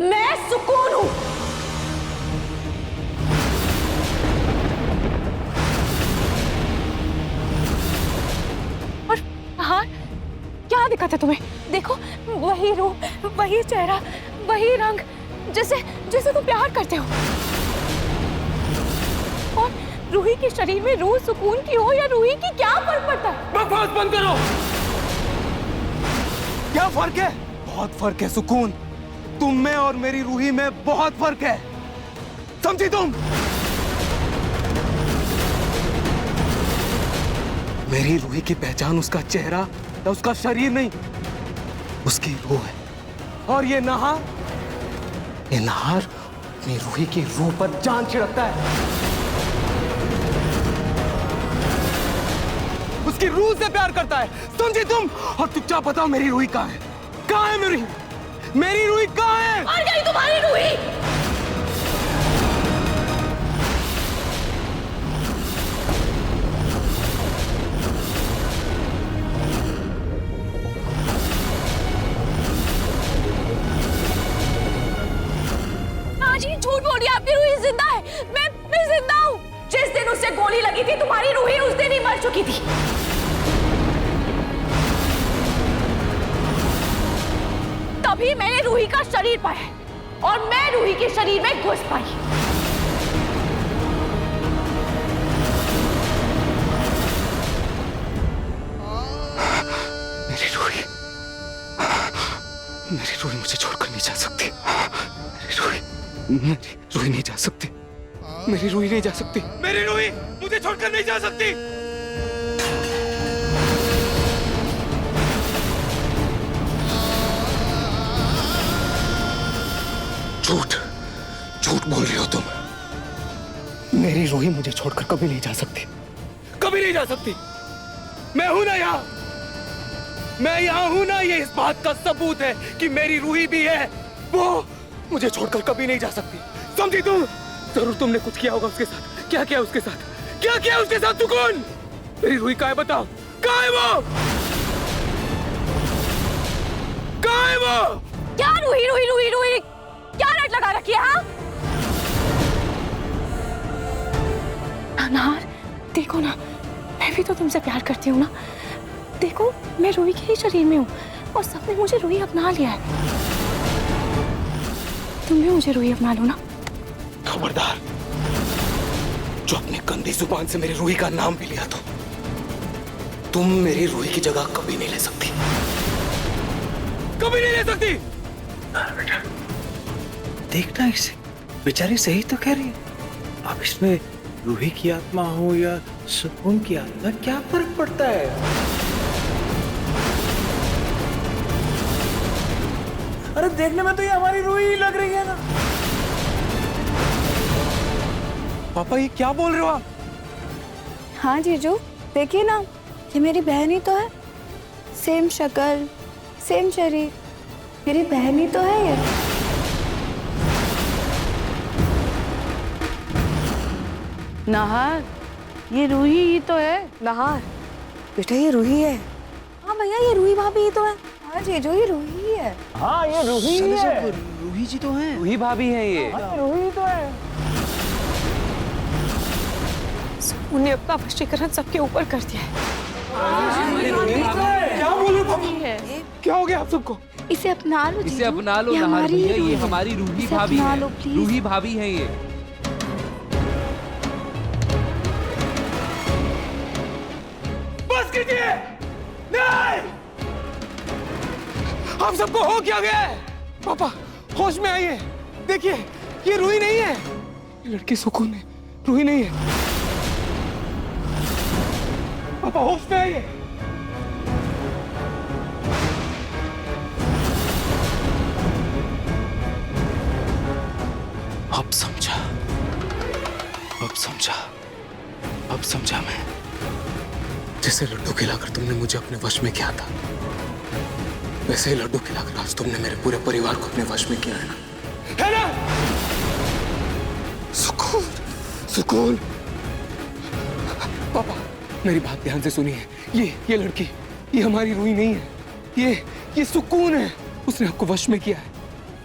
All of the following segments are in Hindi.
मैं सुकून हूं। और हाँ, क्या दिक्कत है तुम्हें? देखो, वही रूप, वही चेहरा, वही रंग, जैसे जैसे तुम प्यार करते हो। और रूही के शरीर में रूह सुकून की हो या रूही की, क्या फर्क पड़ता है? बकवास बंद करो। क्या फर्क है? बहुत फर्क है सुकून। तुम में और मेरी रूही में बहुत फर्क है, समझी तुम? मेरी रूही की पहचान उसका चेहरा या उसका शरीर नहीं, उसकी रूह है। और ये नहार अपनी रूही की रूह पर जान छिड़कता है, उसकी रूह से प्यार करता है, समझी तुम? और चुपचाप बताओ मेरी रूही कहाँ है? कहाँ है मेरी रूही कहाँ है? मर गई तुम्हारी रूही। आज ही झूठ बोल रही है, आपकी रूही जिंदा है। मैं जिंदा हूँ। जिस दिन उसे गोली लगी थी तुम्हारी रूही उस दिन ही मर चुकी थी। तभी मैंने रूही का शरीर पाया और मैं रूही के शरीर में घुस पाई। मेरी रूही मुझे छोड़कर नहीं जा सकती। मेरी रूही नहीं जा सकती। मेरी रूही नहीं जा सकती। मेरी रूही मुझे छोड़कर नहीं जा सकती। झूठ बोल रही हो तुम। मेरी रूही मुझे छोड़कर कभी नहीं जा सकती, कभी नहीं जा सकती। मैं हूं ना यहाँ, मैं यहाँ हूं ना, ये इस बात का सबूत है कि मेरी रूही भी है। वो मुझे छोड़कर कभी नहीं जा सकती, समझी तुम? जरूर तुमने कुछ किया होगा उसके साथ। क्या किया उसके साथ? क्या किया उसके साथ सुकून? मेरी रूही कहाँ है बताओ? कहाँ है वो? कहाँ है वो? क्या रूही रूही रूही रूही क्या रट लगा रखी है? हाँ नार, देखो ना, मैं भी तो तुमसे प्यार करती हूँ ना। देखो, मैं रूही के ही शरीर में हूँ और सबने मुझे रूही अपना लिया है। तुम भी मुझे रूही अपना लो ना। खबरदार, जो अपनी गंदी जुबान से मेरी रूही का नाम भी लिया तो तुम मेरी रूही की जगह कभी नहीं ले सकती, कभी नहीं ले सकती। बेटा देखना इसे, बेचारी सही तो कह रही है। अब इसमें रूही की आत्मा हो या सुकून की आत्मा, क्या फर्क पड़ता है? अरे देखने में तो ये हमारी रूही ही लग रही है ना। पापा ये क्या बोल रहे हो आप? हाँ जीजू, देखिए ना, ये मेरी बहन ही तो है। सेम शक्ल, सेम शरीर, मेरी बहन ही तो है ये। नाहर, ये रूही ही तो है। नाहर बेटा, ये रूही है। हाँ भैया, ये रूही भाभी ही तो है। हाँ जीजू, ये रूही ही है। हाँ ये रूही ही है। रूही जी तो हैं। रूही भाभी है ये। हाँ, रूही ही तो है। उन्हें अपना वशीकरण सबके ऊपर कर दिया है। क्या बोल रहे हो पापा? क्या हो गया आप सबको? इसे अपना लो जीजू। इसे अपना लो ये नाहर हमारी ही भैया, रूही ये है। हमारी रूही इसे भाभी अपना है। लो, प्लीज। रूही भाभी है ये। बस कीजिए, नहीं! आप सबको हो क्या गया है? पापा होश में आइए, देखिए ये रूही नहीं है, ये लड़की सुकून है, रूही नहीं है। पापा होश में आइए। अब समझा, अब समझा, अब समझा मैं। जैसे लड्डू खिलाकर तुमने मुझे अपने वश में किया था, वैसे ही लड्डू खिलाकर आज तुमने मेरे पूरे परिवार को अपने वश में किया है ना? सुकून, सुकून। पापा मेरी बात ध्यान से सुनिए, ये लड़की, ये हमारी रूही नहीं है, ये सुकून है। उसने आपको वश में किया है,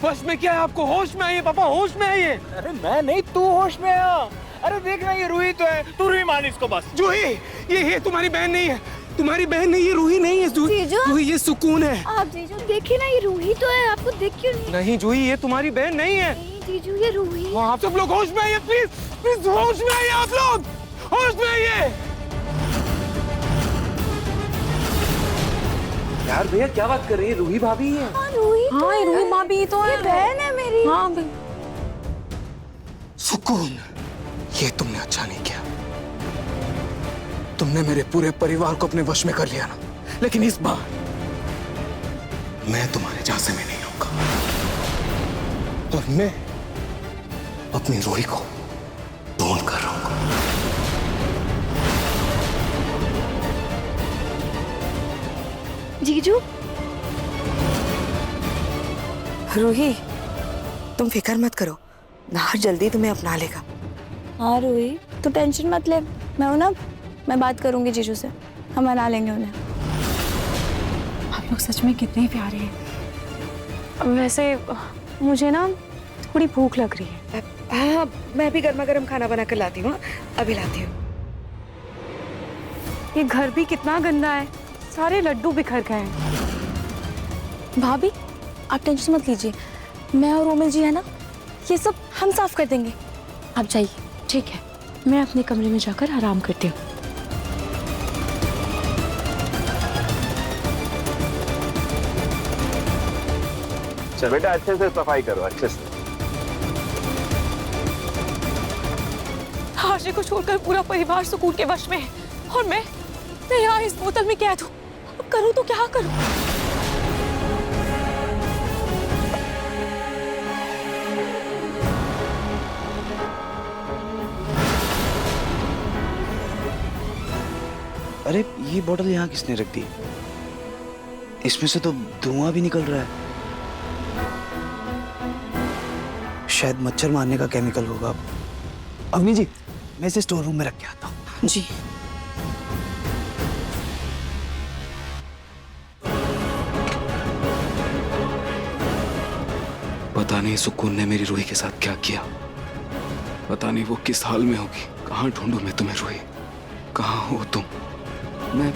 वश में क्या है आपको? होश में आइए पापा, होश में आइए। अरे मैं नहीं, तू होश में आ। अरे देखना, ये रूही तो है, तू रूही मान इसको बस। जूही, ये तुम्हारी बहन नहीं है, तुम्हारी बहन नहीं, ये रूही नहीं है। जीजू। जूही, ये सुकून है। आप जीजू देखिए ना, ये रूही तो है, आपको दिख क्यों नहीं? नहीं जूही, ये तुम्हारी बहन नहीं है। नहीं जीजू, ये रूही है। आप सब लोग होश में आइए, प्लीज प्लीज, होश में आइए, आप लोग होश में आइए। यार भैया क्या बात कर रही है? रूही भाभी है। हाँ रूही तो हाँ, ये रूही भाभी तो है। बहन है मेरी। हाँ सुकून, ये तुमने अच्छा नहीं किया। तुमने मेरे पूरे परिवार को अपने वश में कर लिया ना, लेकिन इस बार मैं तुम्हारे झांसे में नहीं आऊंगा और मैं अपनी रूही को ढूंढ कर रहूंगा। जीजू। रूही, तुम फिक्र मत करो, नाहर जल्दी तुम्हें अपना लेगा। हाँ रूही, तो टेंशन मत ले, मैं हूं ना, मैं बात करूंगी जीजू से, हम मना लेंगे उन्हें। आप लोग सच में कितने प्यारे हैं। वैसे मुझे ना थोड़ी भूख लग रही है। हाँ, मैं भी गर्मा गर्म खाना बना कर लाती हूँ, अभी लाती हूँ। ये घर भी कितना गंदा है, सारे लड्डू बिखर गए हैं। भाभी आप टेंशन मत लीजिए, मैं और रोमिल जी है ना, ये सब हम साफ कर देंगे। आप जाइए, ठीक है? मैं अपने कमरे में जाकर आराम करती हूँ। चल बेटा, अच्छे से सफाई करो, अच्छे से। हाशी को छोड़कर पूरा परिवार सुकून के वश में है और मैं यहाँ इस बोतल में कैद हूँ। अब करूँ तो क्या करूँ? अरे ये बोतल यहाँ किसने रख दी? इसमें से तो धुआं भी निकल रहा है। शायद मच्छर मारने का केमिकल होगा। अवनी जी, मैं इसे स्टोर रूम में रख के आता हूँ। जी। पता नहीं सुकून ने मेरी रूही के साथ क्या किया, पता नहीं वो किस हाल में होगी। कहाँ ढूंढूं मैं तुम्हें रूही, कहाँ हो तुम? मैं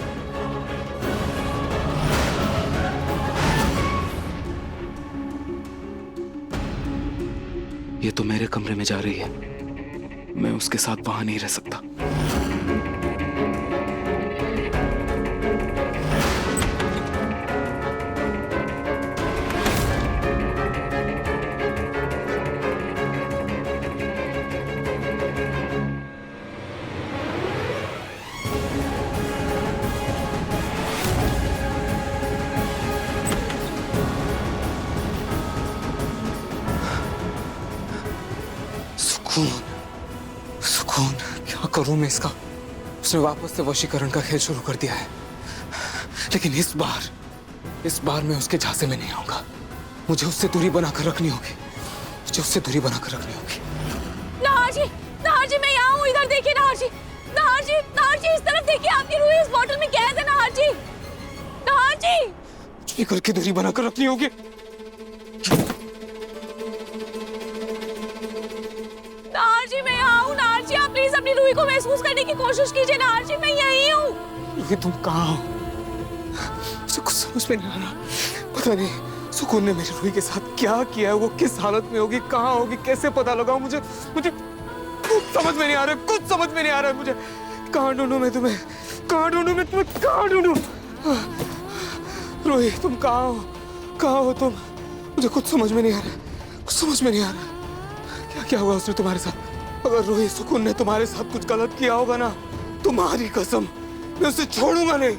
ये तो मेरे कमरे में जा रही है, मैं उसके साथ वहां नहीं रह सकता। सुकून, सुकून, क्या करूं मैं इसका? उसने वापस से वशीकरण का खेल शुरू कर दिया है, लेकिन इस बार मैं उसके झांसे में नहीं आऊंगा। मुझे उससे दूरी बनाकर रखनी होगी, मुझे उससे दूरी बनाकर रखनी होगी। नाहर जी मैं यहाँ हूँ, इधर देखिए। नाहर जी इस तरफ देखिए, आपकी रूही इस बोतल में कैद है। नाहर जी कुछ भी करके दूरी बनाकर रखनी होगी। नाहर जी मैं यहाँ हूँ। नाहर जी आप प्लीज अपनी रूही को महसूस करने की कोशिश कीजिए। नाहर जी मैं यहीं हूँ। रूही तुम कहाँ हो? मुझे कुछ समझ में नहीं आ रहा। पता नहीं सुकून ने मेरी रूही के साथ क्या किया है, वो किस हालत में होगी, कहाँ होगी, कैसे पता लगाऊं? मुझे कुछ समझ में नहीं आ रहा, कुछ समझ में नहीं आ रहा है मुझे। कहाँ ढूंढूं मैं तुम्हें, कहाँ ढूंढूं? रूही तुम कहाँ हो तुम? मुझे कुछ समझ में नहीं आ रहा, कुछ समझ में नहीं आ रहा। क्या हुआ उसने तुम्हारे साथ? अगर रूही सुकून ने तुम्हारे साथ कुछ गलत किया होगा ना, तुम्हारी कसम मैं उसे छोड़ूंगा नहीं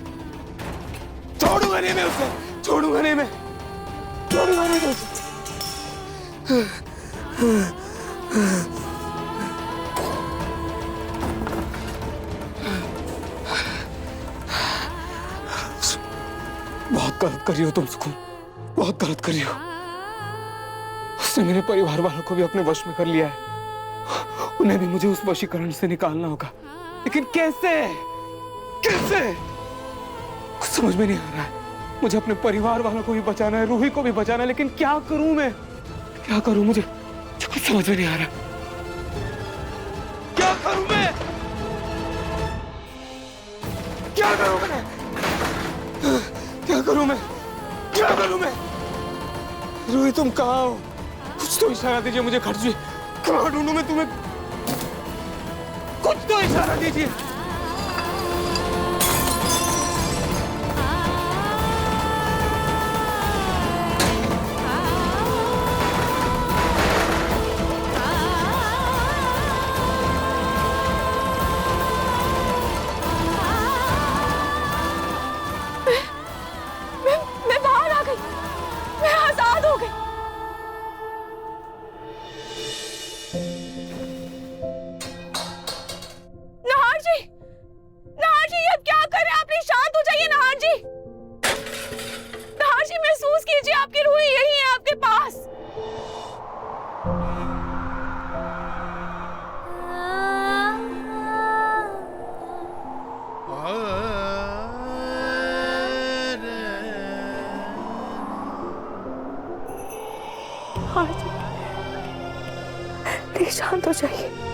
मैं उसे छोड़ूंगा नहीं मैं उसे। बहुत गलत कर रही हो तुम सुकून, बहुत गलत कर रही हो। उसने मेरे परिवार वालों को भी अपने वश में कर लिया है, उन्हें भी मुझे उस वशीकरण से निकालना होगा, लेकिन कैसे? कुछ समझ में नहीं आ रहा है। मुझे अपने परिवार वालों को भी बचाना है, रूही को भी बचाना है, लेकिन क्या करूं मैं? क्या करूं? मुझे कुछ समझ में नहीं आ रहा। क्या करूं मैं? क्या करूं मैं? क्या करूं मैं? क्या करूं मैं? रूही तुम कहाँ हो? कुछ तो इशारा दीजिए मुझे खर्ची। कहाँ ढूंढूं मैं तुम्हें? कुछ तो इशारा दीजिए। मैं बाहर आ गई, मैं आजाद हो गई। नाहर जी, नाहर जी, अब क्या कर रहे हैं आप? प्लीज शांत हो जाइए नाहर जी। नाहर जी, महसूस कीजिए आपकी रूही यही है आपके पास। नाहर जी, प्लीज शांत हो जाइए।